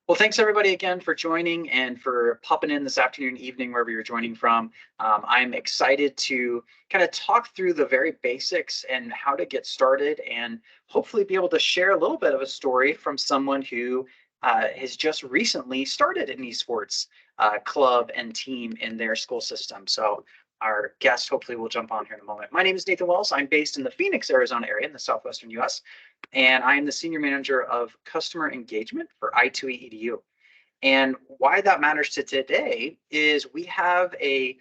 Well, thanks everybody again for joining and for popping in this afternoon, evening, wherever you're joining from. I'm excited to kind of talk through the very basics and how to get started and hopefully be able to share a little bit of a story from someone who has just recently started an esports club and team in their school system. So our guest hopefully will jump on here in a moment. My name is Nathan Wells. I'm based in the Phoenix, Arizona area in the southwestern US. And I am the Senior Manager of Customer Engagement for I2E EDU. And why that matters to today is we have a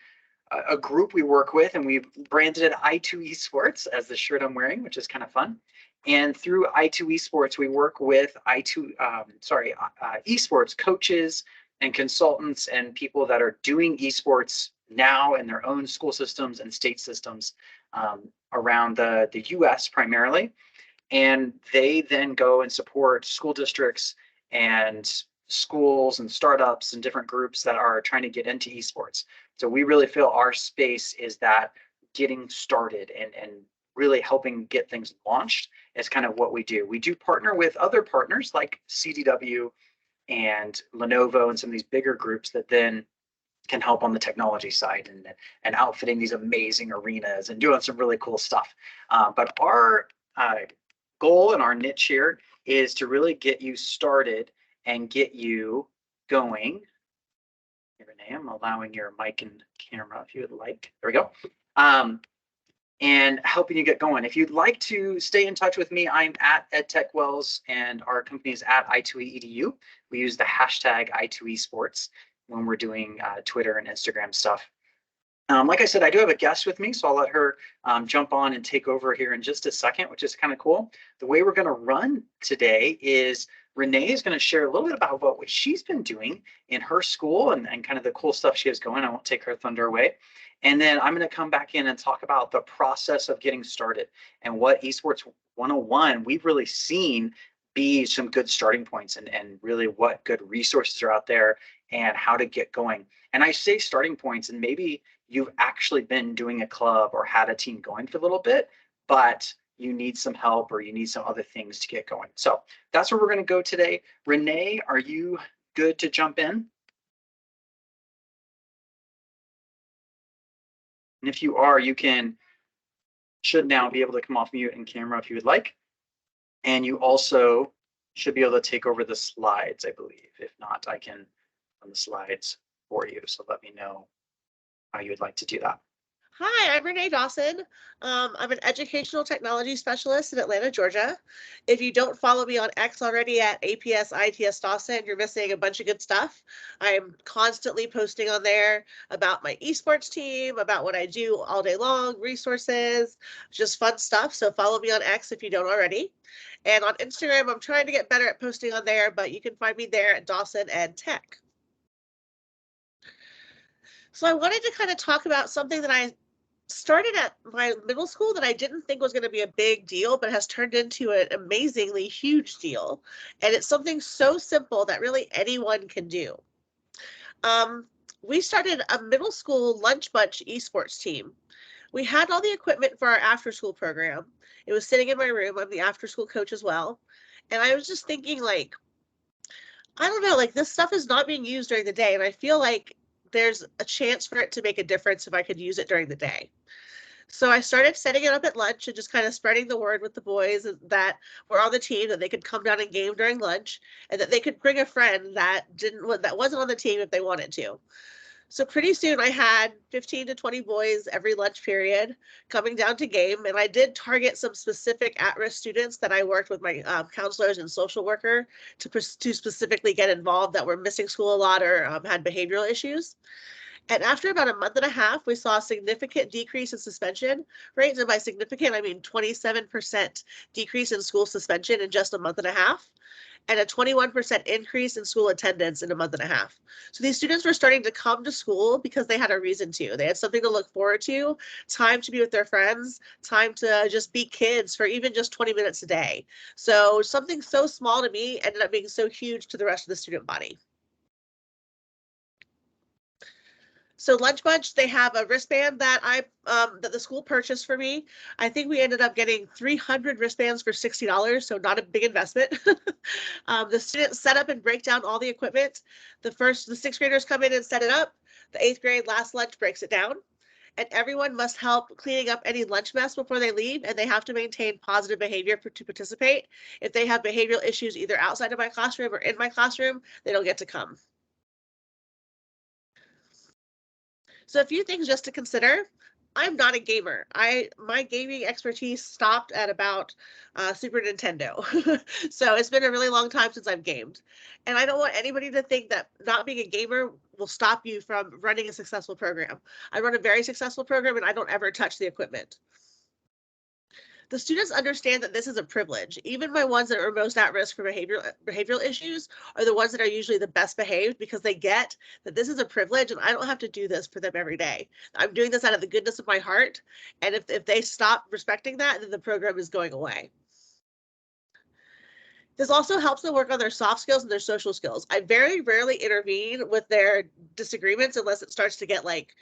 group we work with, and we've branded it I2E Sports as the shirt I'm wearing, which is kind of fun. And through I2E Sports, we work with esports coaches and consultants and people that are doing esports now in their own school systems and state systems around the US primarily. And they then go and support school districts and schools and startups and different groups that are trying to get into esports. So we really feel our space is that getting started and really helping get things launched is kind of what we do. We do partner with other partners like CDW and Lenovo and some of these bigger groups that then can help on the technology side and outfitting these amazing arenas and doing some really cool stuff. But our goal and our niche here is to really get you started and get you going. Hey, Renee, I'm allowing your mic and camera if you would like. There we go. And helping you get going. If you'd like to stay in touch with me, I'm at EdTechWells and our company is at I2EEDU. We use the hashtag I2eSports when we're doing Twitter and Instagram stuff. Like I said, I do have a guest with me, so I'll let her jump on and take over here in just a second, which is kind of cool. The way we're going to run today is Renee is going to share a little bit about what she's been doing in her school and kind of the cool stuff she has going. I won't take her thunder away. And then I'm going to come back in and talk about the process of getting started and what Esports 101 we've really seen be some good starting points and really what good resources are out there and how to get going. And I say starting points, and maybe you've actually been doing a club or had a team going for a little bit, but you need some help or you need some other things to get going. So that's where we're going to go today. Renee, are you good to jump in? And if you are, you should now be able to come off mute and camera if you would like. And you also should be able to take over the slides, I believe. If not, I can run the slides for you. So let me know how you would like to do that. Hi, I'm Renee Dawson. I'm an educational technology specialist in Atlanta, Georgia. If you don't follow me on X already at APS ITS Dawson, you're missing a bunch of good stuff. I'm constantly posting on there about my esports team, about what I do all day long, resources, just fun stuff. So follow me on X if you don't already. And on Instagram, I'm trying to get better at posting on there, but you can find me there at Dawson Ed Tech. So I wanted to kind of talk about something that I started at my middle school that I didn't think was going to be a big deal, but has turned into an amazingly huge deal. And it's something so simple that really anyone can do. We started a middle school lunch bunch esports team. We had all the equipment for our after school program. It was sitting in my room. I'm the after school coach as well. And I was just thinking, like, I don't know, like this stuff is not being used during the day. And I feel like there's a chance for it to make a difference if I could use it during the day. So I started setting it up at lunch and just kind of spreading the word with the boys that were on the team that they could come down and game during lunch and that they could bring a friend that wasn't on the team if they wanted to. So pretty soon I had 15 to 20 boys every lunch period coming down to game. And I did target some specific at-risk students that I worked with my counselors and social worker to specifically get involved that were missing school a lot or had behavioral issues. And after about a month and a half, we saw a significant decrease in suspension rates. And by significant, I mean 27% decrease in school suspension in just a month and a half, and a 21% increase in school attendance in a month and a half. So these students were starting to come to school because they had a reason to. They had something to look forward to, time to be with their friends, time to just be kids for even just 20 minutes a day. So something so small to me ended up being so huge to the rest of the student body. So Lunch Bunch, they have a wristband that that the school purchased for me. I think we ended up getting 300 wristbands for $60, so not a big investment. The students set up and break down all the equipment. The sixth graders come in and set it up. The eighth grade last lunch breaks it down. And everyone must help cleaning up any lunch mess before they leave, and they have to maintain positive behavior to participate. If they have behavioral issues either outside of my classroom or in my classroom, they don't get to come. So a few things just to consider. I'm not a gamer. My gaming expertise stopped at about Super Nintendo. So it's been a really long time since I've gamed. And I don't want anybody to think that not being a gamer will stop you from running a successful program. I run a very successful program and I don't ever touch the equipment. The students understand that this is a privilege. Even my ones that are most at risk for behavioral issues are the ones that are usually the best behaved, because they get that this is a privilege and I don't have to do this for them every day. I'm doing this out of the goodness of my heart. And if they stop respecting that, then the program is going away. This also helps them work on their soft skills and their social skills. I very rarely intervene with their disagreements unless it starts to get like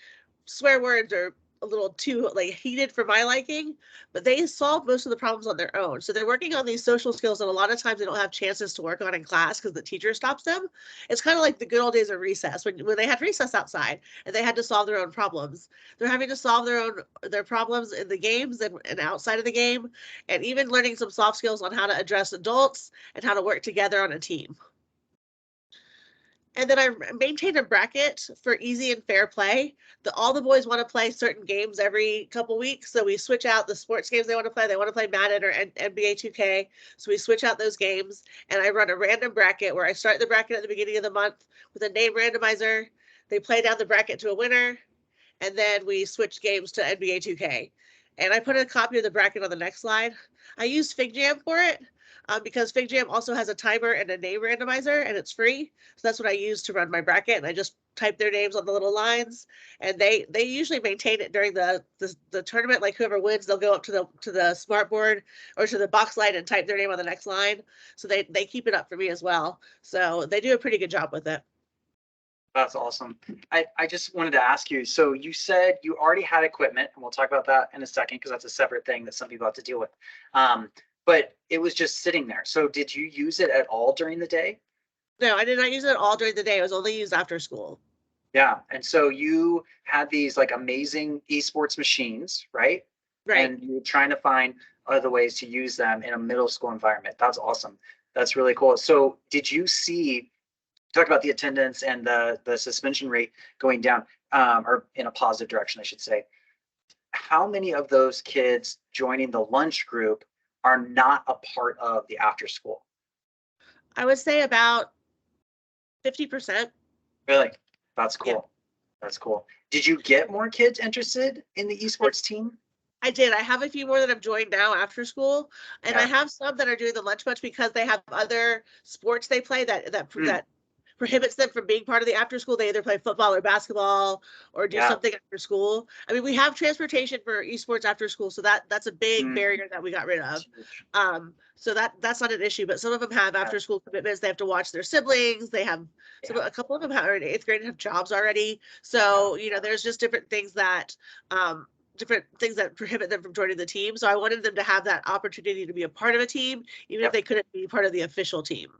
swear words or a little too like heated for my liking, but they solve most of the problems on their own. So they're working on these social skills that a lot of times they don't have chances to work on in class because the teacher stops them. It's kind of like the good old days of recess when they had recess outside and they had to solve their own problems. They're having to solve their problems in the games and outside of the game, and even learning some soft skills on how to address adults and how to work together on a team. And then I maintain a bracket for easy and fair play. All the boys want to play certain games every couple weeks. So we switch out the sports games they want to play. They want to play Madden or NBA 2K. So we switch out those games. And I run a random bracket where I start the bracket at the beginning of the month with a name randomizer. They play down the bracket to a winner. And then we switch games to NBA 2K. And I put a copy of the bracket on the next slide. I use FigJam for it. Because FigJam also has a timer and a name randomizer, and it's free. So that's what I use to run my bracket. And I just type their names on the little lines, and they usually maintain it during the tournament. Like whoever wins, they'll go up to the smart board or to the box light and type their name on the next line. So they keep it up for me as well. So they do a pretty good job with it. That's awesome. I just wanted to ask you, so you said you already had equipment, and we'll talk about that in a second because that's a separate thing that some people have to deal with. But it was just sitting there. So did you use it at all during the day? No, I did not use it all during the day. It was only used after school. Yeah. And so you had these like amazing esports machines, right? Right. And you're trying to find other ways to use them in a middle school environment. That's awesome. That's really cool. So did you see, talk about the attendance and the suspension rate going down, or in a positive direction, I should say. How many of those kids joining the lunch group are not a part of the after school? I would say about 50%. Really? That's cool. Yeah. That's cool. Did you get more kids interested in the esports team? I did. I have a few more that have joined now after school, and Yeah. I have some that are doing the lunch bunch because they have other sports they play that prohibits them from being part of the after school. They either play football or basketball or do Yeah. something after school. I mean, we have transportation for esports after school, so that's a big barrier that we got rid of. So that's not an issue, but some of them have after school commitments. They have to watch their siblings. They have a couple of them are in eighth grade and have jobs already. So, there's just different things that prohibit them from joining the team. So I wanted them to have that opportunity to be a part of a team, even if they couldn't be part of the official team.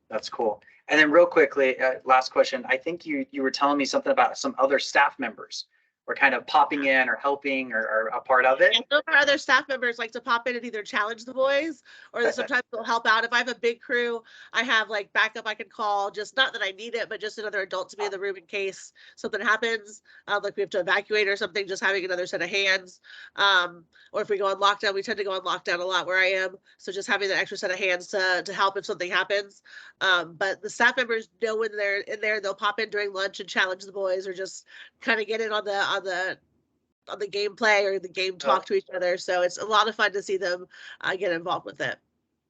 That's cool. And then real quickly, last question. I think you were telling me something about some other staff members were kind of popping in or helping or a part of it. And some of our other staff members like to pop in and either challenge the boys or sometimes they'll help out. If I have a big crew, I have like backup I can call, just not that I need it, but just another adult to be in the room in case something happens, like we have to evacuate or something, just having another set of hands. Or if we go on lockdown, we tend to go on lockdown a lot where I am. So just having that extra set of hands to help if something happens. But the staff members know when they're in there, they'll pop in during lunch and challenge the boys or just kind of get in on the gameplay or the game talk to each other. So it's a lot of fun to see them get involved with it.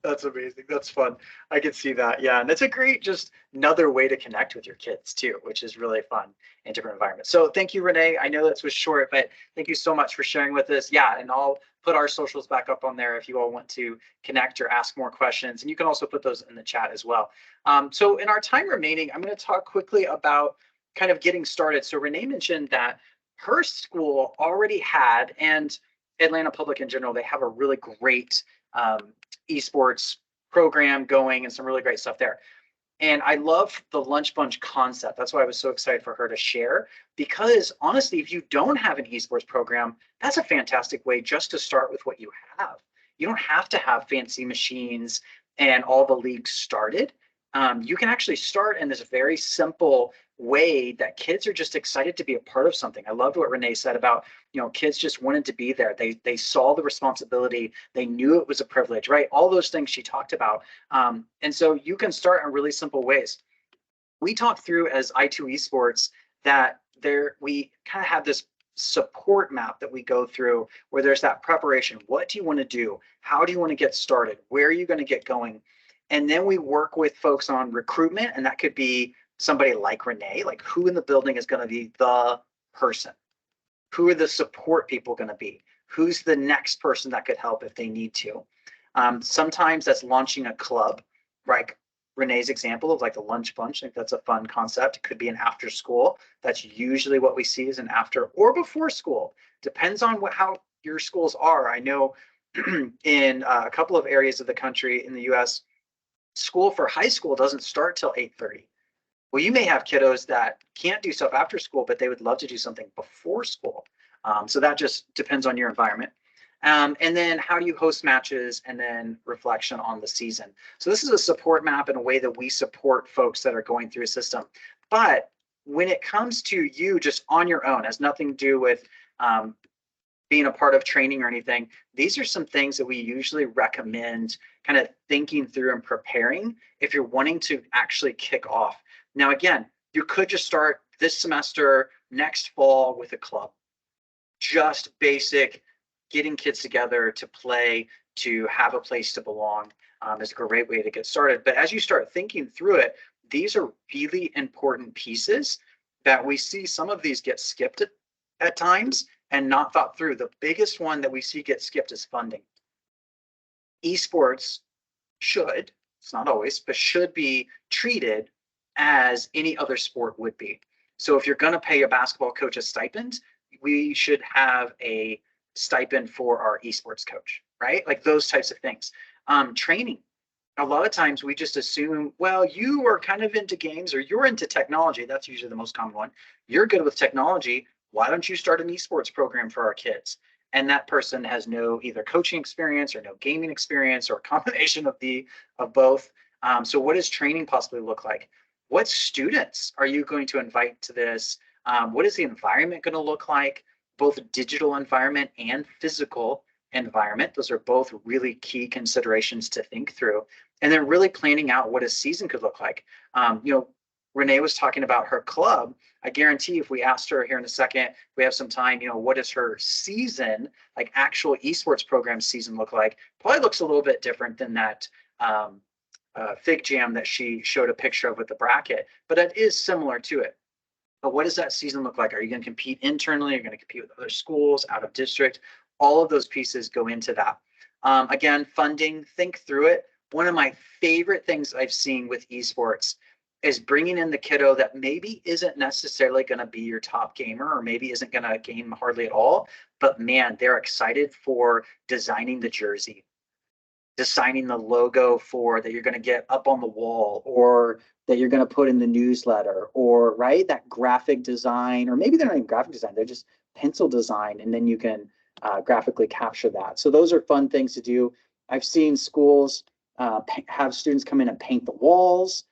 That's amazing. That's fun. I can see that. Yeah. And it's a great, just another way to connect with your kids too, which is really fun in different environments. So thank you, Renee. I know this was short, but thank you so much for sharing with us. Yeah. And I'll put our socials back up on there if you all want to connect or ask more questions. And you can also put those in the chat as well. So in our time remaining, I'm going to talk quickly about kind of getting started. So Renee mentioned that her school already had, and Atlanta Public in general, they have a really great esports program going and some really great stuff there. And I love the lunch bunch concept. That's why I was so excited for her to share, because honestly, if you don't have an esports program, that's a fantastic way just to start with what you have. You don't have to have fancy machines and all the leagues started. You can actually start in this very simple way that kids are just excited to be a part of something. I loved what Renee said about, kids just wanted to be there. They saw the responsibility. They knew it was a privilege, right? All those things she talked about. And so you can start in really simple ways. We talked through as I2 Esports that we kind of have this support map that we go through where there's that preparation. What do you want to do? How do you want to get started? Where are you going to get going? And then we work with folks on recruitment, and that could be somebody like Renee, like who in the building is going to be the person? Who are the support people going to be? Who's the next person that could help if they need to? Sometimes that's launching a club, like Renee's example of like the lunch bunch. I think that's a fun concept. It could be an after school. That's usually what we see as an after or before school. Depends on how your schools are. I know in a couple of areas of the country in the US, school for high school doesn't start till 8:30. Well, you may have kiddos that can't do stuff after school, but they would love to do something before school. So that just depends on your environment. And then how do you host matches, and then reflection on the season. So this is a support map in a way that we support folks that are going through a system. But when it comes to you just on your own, has nothing to do with being a part of training or anything. These are some things that we usually recommend kind of thinking through and preparing if you're wanting to actually kick off. Now, again, you could just start this semester, next fall with a club. Just basic, getting kids together to play, to have a place to belong is a great way to get started. But as you start thinking through it, these are really important pieces that we see some of these get skipped at times and not thought through. The biggest one that we see get skipped is funding. Esports should, it's not always, but should be treated as any other sport would be. So if you're going to pay a basketball coach a stipend, we should have a stipend for our esports coach, right? Like those types of things. Training. A lot of times we just assume, well, you are kind of into games or you're into technology. That's usually the most common one. You're good with technology. Why don't you start an esports program for our kids? And that person has no either coaching experience or no gaming experience or a combination of both. So what does training possibly look like? What students are you going to invite to this? What is the environment going to look like? Both digital environment and physical environment. Those are both really key considerations to think through. And then really planning out what a season could look like. Renee was talking about her club. I guarantee if we asked her here in a second, if we have some time, what does her season, like actual esports program season look like? Probably looks a little bit different than that Fig Jam that she showed a picture of with the bracket, but it is similar to it. But what does that season look like? Are you going to compete internally? Are you going to compete with other schools out of district? All of those pieces go into that. Again, funding, think through it. One of my favorite things I've seen with esports is bringing in the kiddo that maybe isn't necessarily going to be your top gamer or maybe isn't going to game hardly at all, but man, they're excited for designing the jersey, designing the logo for that you're going to get up on the wall or that you're going to put in the newsletter, or right, that graphic design, or maybe they're not even graphic design, they're just pencil design, and then you can graphically capture that. So those are fun things to do. I've seen schools have students come in and paint the walls,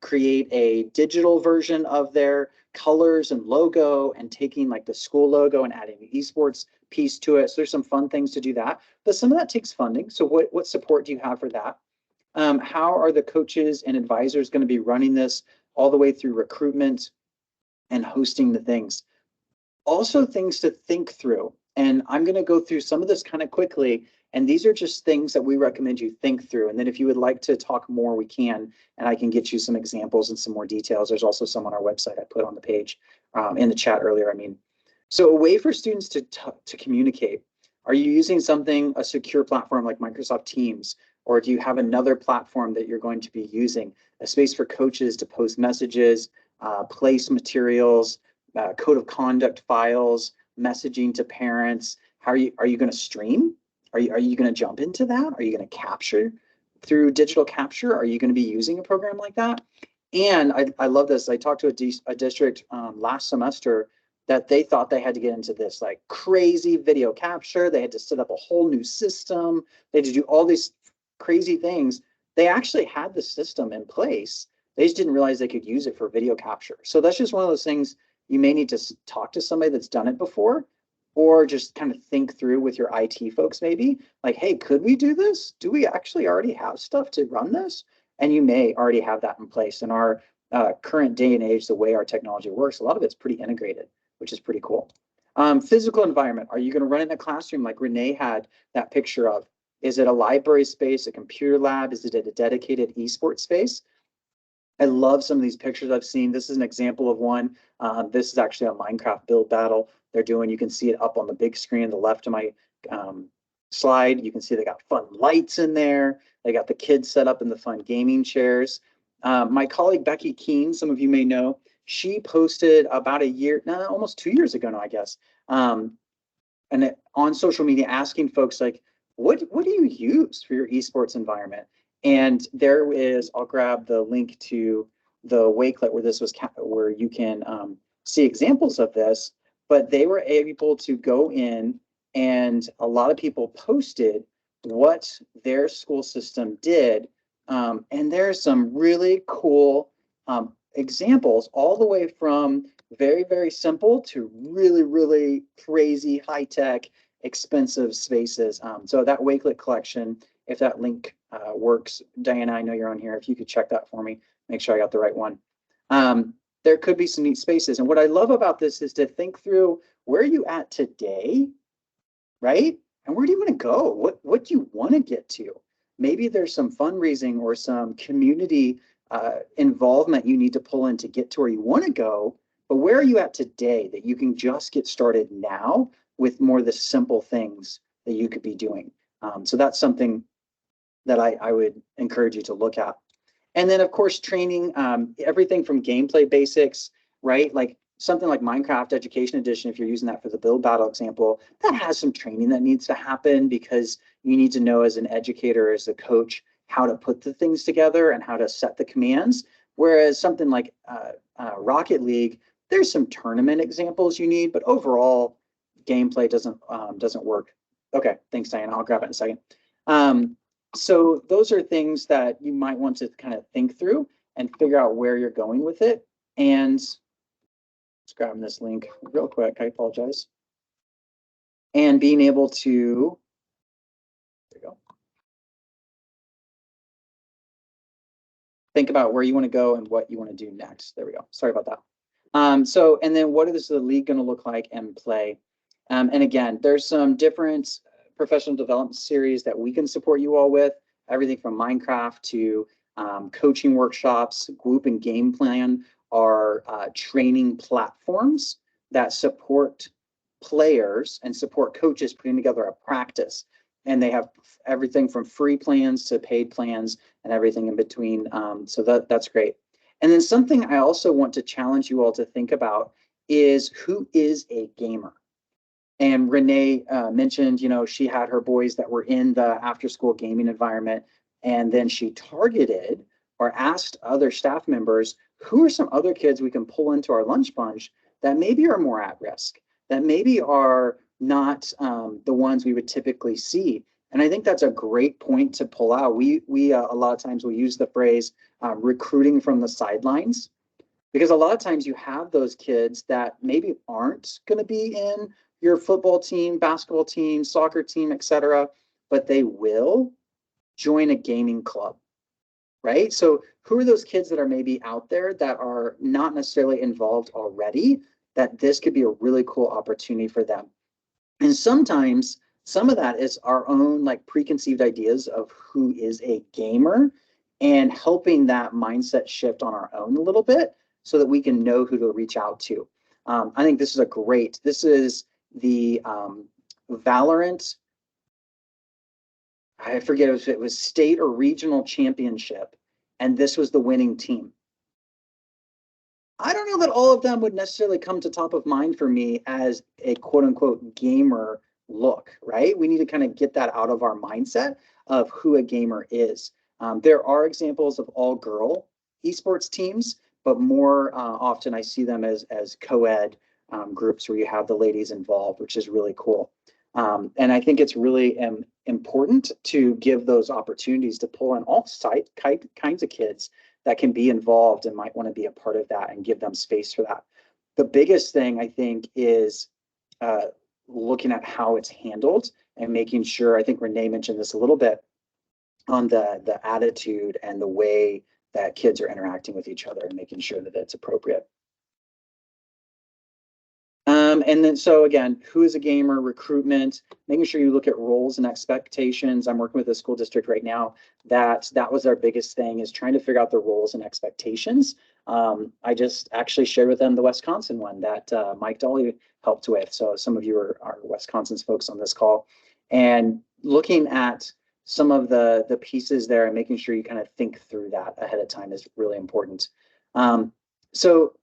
create a digital version of their colors and logo, and taking like the school logo and adding the esports piece to it. So there's some fun things to do that, but some of that takes funding. So what support do you have for that? How are the coaches and advisors going to be running this all the way through recruitment and hosting the things? Also things to think through. And I'm going to go through some of this kind of quickly. And these are just things that we recommend you think through. And then if you would like to talk more, we can, and I can get you some examples and some more details. There's also some on our website I put on the page in the chat earlier. So a way for students to communicate. Are you using a secure platform like Microsoft Teams? Or do you have another platform that you're going to be using? A space for coaches to post messages, place materials, code of conduct files, messaging to parents. How are you going to stream? Are you going to jump into that? Are you going to capture through digital capture? Are you going to be using a program like that? And I love this. I talked to a district last semester that they thought they had to get into this like crazy video capture. They had to set up a whole new system. They had to do all these crazy things. They actually had the system in place. They just didn't realize they could use it for video capture. So that's just one of those things you may need to talk to somebody that's done it before, or just kind of think through with your IT folks, maybe like, hey, could we do this? Do we actually already have stuff to run this? And you may already have that in place. In our current day and age, the way our technology works, a lot of it's pretty integrated, which is pretty cool. Physical environment. Are you going to run in a classroom like Renee had that picture of? Is it a library space, a computer lab? Is it a dedicated esports space? I love some of these pictures I've seen. This is an example of one. This is actually a Minecraft build battle they're doing. You can see it up on the big screen on the left of my slide. You can see they got fun lights in there. They got the kids set up in the fun gaming chairs. My colleague Becky Keene, some of you may know, she posted about a year, almost 2 years ago now, I guess, and on social media asking folks like, what do you use for your esports environment? And there is, I'll grab the link to the Wakelet where this was, where you can see examples of this, but they were able to go in and a lot of people posted what their school system did. And there's some really cool examples all the way from very, very simple to really, really crazy, high-tech, expensive spaces. So that Wakelet collection, if that link works, Diana, I know you're on here. If you could check that for me, make sure I got the right one. There could be some neat spaces. And what I love about this is to think through where are you at today, right? And where do you want to go? What do you want to get to? Maybe there's some fundraising or some community involvement you need to pull in to get to where you want to go. But where are you at today that you can just get started now with more of the simple things that you could be doing? So that's something that I would encourage you to look at. And then, of course, training, everything from gameplay basics, right? Like something like Minecraft Education Edition, if you're using that for the build battle example, that has some training that needs to happen because you need to know as an educator, as a coach, how to put the things together and how to set the commands. Whereas something like Rocket League, there's some tournament examples you need, but overall, gameplay doesn't work. Okay, thanks, Diana. I'll grab it in a second. So those are things that you might want to kind of think through and figure out where you're going with it. And let's grab this link real quick. I apologize. And being able to, there you go. Think about where you want to go and what you want to do next. There we go. Sorry about that. So, and then what is the league going to look like and play? And again, there's some different professional development series that we can support you all with, everything from Minecraft to coaching workshops. Group and Game Plan are training platforms that support players and support coaches putting together a practice. And they have everything from free plans to paid plans and everything in between. So that's great. And then something I also want to challenge you all to think about is who is a gamer? And Renee mentioned, she had her boys that were in the after-school gaming environment, and then she targeted or asked other staff members, who are some other kids we can pull into our lunch bunch that maybe are more at risk, that maybe are not the ones we would typically see. And I think that's a great point to pull out. We a lot of times we use the phrase recruiting from the sidelines, because a lot of times you have those kids that maybe aren't going to be in your football team, basketball team, soccer team, etc., but they will join a gaming club, right? So who are those kids that are maybe out there that are not necessarily involved already, that this could be a really cool opportunity for them? And sometimes some of that is our own like preconceived ideas of who is a gamer and helping that mindset shift on our own a little bit so that we can know who to reach out to. I think this is the Valorant, I forget if it was state or regional championship, and this was the winning team. I don't know that all of them would necessarily come to top of mind for me as a quote unquote gamer look, right? We need to kind of get that out of our mindset of who a gamer is. There are examples of all girl esports teams, but more often I see them as co-ed groups where you have the ladies involved, which is really cool. And I think it's really important to give those opportunities to pull in all kinds of kids that can be involved and might want to be a part of that and give them space for that. The biggest thing I think is uh, looking at how it's handled and making sure, I think Renee mentioned this a little bit, on the attitude and the way that kids are interacting with each other and making sure that it's appropriate. And then, so again, who is a gamer, recruitment, making sure you look at roles and expectations. I'm working with a school district right now that was our biggest thing, is trying to figure out the roles and expectations. I just actually shared with them the Wisconsin one that Mike Dolly helped with. So some of you are Wisconsin's folks on this call, and looking at some of the pieces there and making sure you kind of think through that ahead of time is really important. So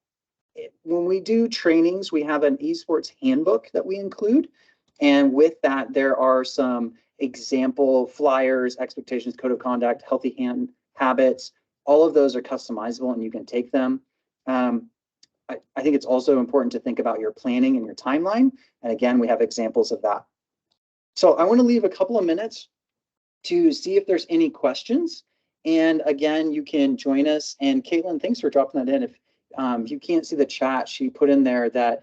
when we do trainings, we have an esports handbook that we include. And with that, there are some example flyers, expectations, code of conduct, healthy hand habits. All of those are customizable and you can take them. I think it's also important to think about your planning and your timeline. And again, we have examples of that. So I want to leave a couple of minutes to see if there's any questions. And again, you can join us. And Caitlin, thanks for dropping that in. If you can't see the chat, she put in there that,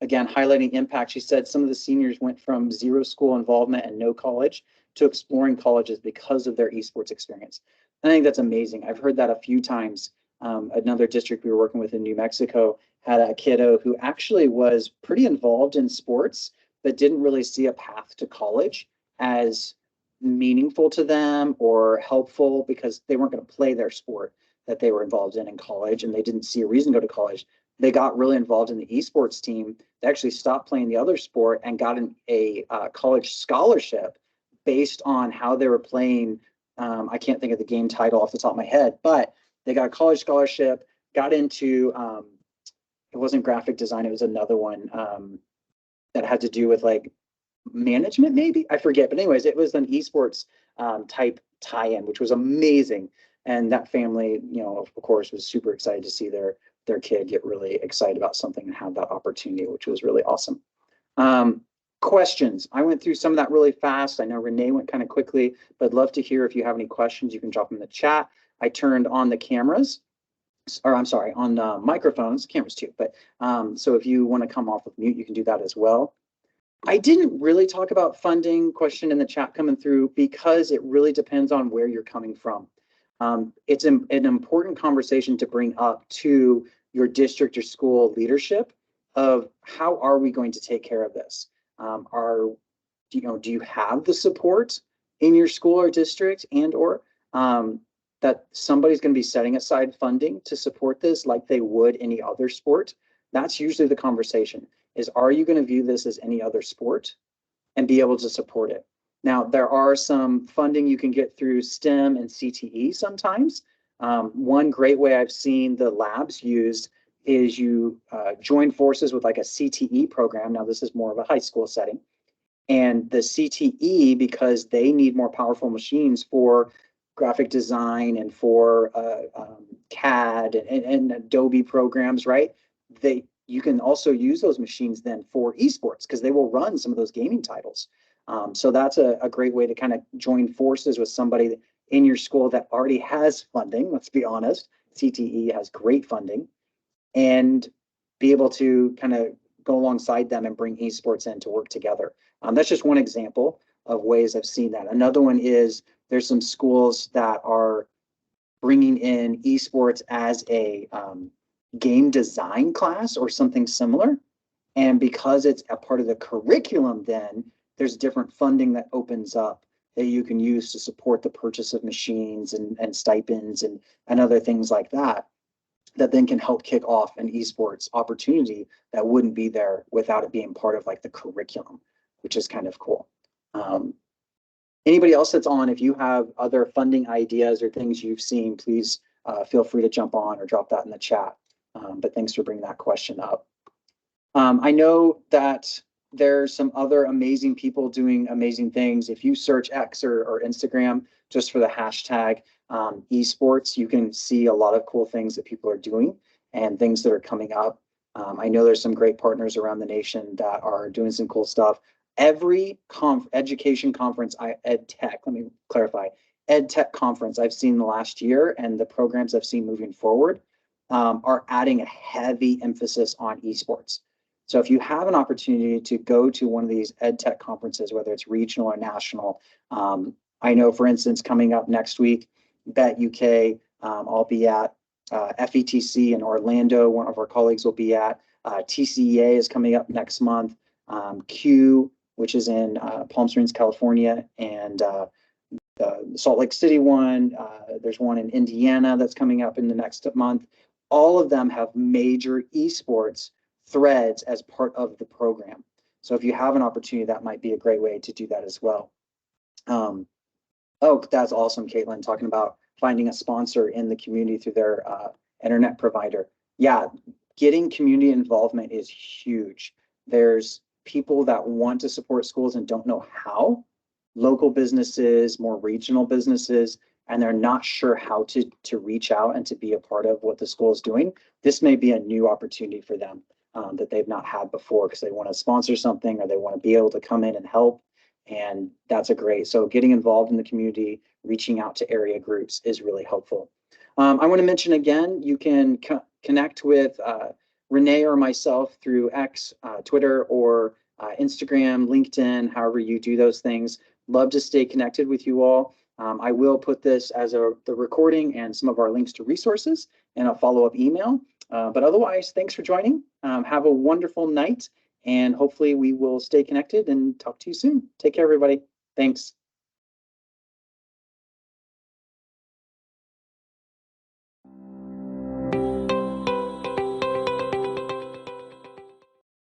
again, highlighting impact. She said some of the seniors went from zero school involvement and no college to exploring colleges because of their esports experience. I think that's amazing. I've heard that a few times. Another district we were working with in New Mexico had a kiddo who actually was pretty involved in sports, but didn't really see a path to college as meaningful to them or helpful because they weren't going to play their sport that they were involved in college, and they didn't see a reason to go to college. They got really involved in the esports team. They actually stopped playing the other sport and got a college scholarship based on how they were playing. I can't think of the game title off the top of my head, but they got a college scholarship, got into, it wasn't graphic design, it was another one that had to do with like management, maybe, I forget, but anyways, it was an esports type tie-in, which was amazing. And that family, of course, was super excited to see their kid get really excited about something and have that opportunity, which was really awesome. Questions. I went through some of that really fast. I know Renee went kind of quickly, but I'd love to hear if you have any questions. You can drop them in the chat. I turned on the cameras, or I'm sorry, on microphones, cameras too. But so if you want to come off of mute, you can do that as well. I didn't really talk about funding, question in the chat coming through, because it really depends on where you're coming from. It's an important conversation to bring up to your district or school leadership of how are we going to take care of this? Do you have the support in your school or district, and or that somebody's going to be setting aside funding to support this like they would any other sport? That's usually the conversation, is are you going to view this as any other sport and be able to support it? Now, there are some funding you can get through STEM and CTE sometimes. One great way I've seen the labs used is you join forces with like a CTE program. Now, this is more of a high school setting. And the CTE, because they need more powerful machines for graphic design and for CAD and Adobe programs, right? You can also use those machines then for esports because they will run some of those gaming titles. So that's a great way to kind of join forces with somebody in your school that already has funding. Let's be honest, CTE has great funding, and be able to kind of go alongside them and bring esports in to work together. That's just one example of ways I've seen that. Another one is there's some schools that are bringing in esports as a game design class or something similar. And because it's a part of the curriculum, then there's different funding that opens up that you can use to support the purchase of machines and stipends and other things like that, that then can help kick off an esports opportunity that wouldn't be there without it being part of like the curriculum, which is kind of cool. Anybody else that's on, if you have other funding ideas or things you've seen, please feel free to jump on or drop that in the chat. But thanks for bringing that question up. I know that there's some other amazing people doing amazing things. If you search X or Instagram just for the hashtag esports, you can see a lot of cool things that people are doing and things that are coming up. I know there's some great partners around the nation that are doing some cool stuff. Every education conference, ed tech, let me clarify, ed tech conference I've seen the last year and the programs I've seen moving forward are adding a heavy emphasis on esports. So if you have an opportunity to go to one of these ed tech conferences, whether it's regional or national, I know, for instance, coming up next week, Bet UK, I'll be at FETC in Orlando. One of our colleagues will be at TCEA is coming up next month. Q, which is in Palm Springs, California, and the Salt Lake City one. There's one in Indiana that's coming up in the next month. All of them have major esports threads as part of the program. So if you have an opportunity, that might be a great way to do that as well. Oh, that's awesome, Caitlin, talking about finding a sponsor in the community through their internet provider. Yeah, getting community involvement is huge. There's people that want to support schools and don't know how. Local businesses, more regional businesses, and they're not sure how to reach out and to be a part of what the school is doing. This may be a new opportunity for them that they've not had before because they want to sponsor something or they want to be able to come in and help. And that's a great, so getting involved in the community, reaching out to area groups is really helpful. I want to mention again, you can connect with Renee or myself through X, Twitter, or Instagram, LinkedIn, however you do those things. Love to stay connected with you all. I will put this as the recording and some of our links to resources in a follow-up email. But otherwise, thanks for joining. Have a wonderful night, and hopefully we will stay connected and talk to you soon. Take care, everybody. Thanks.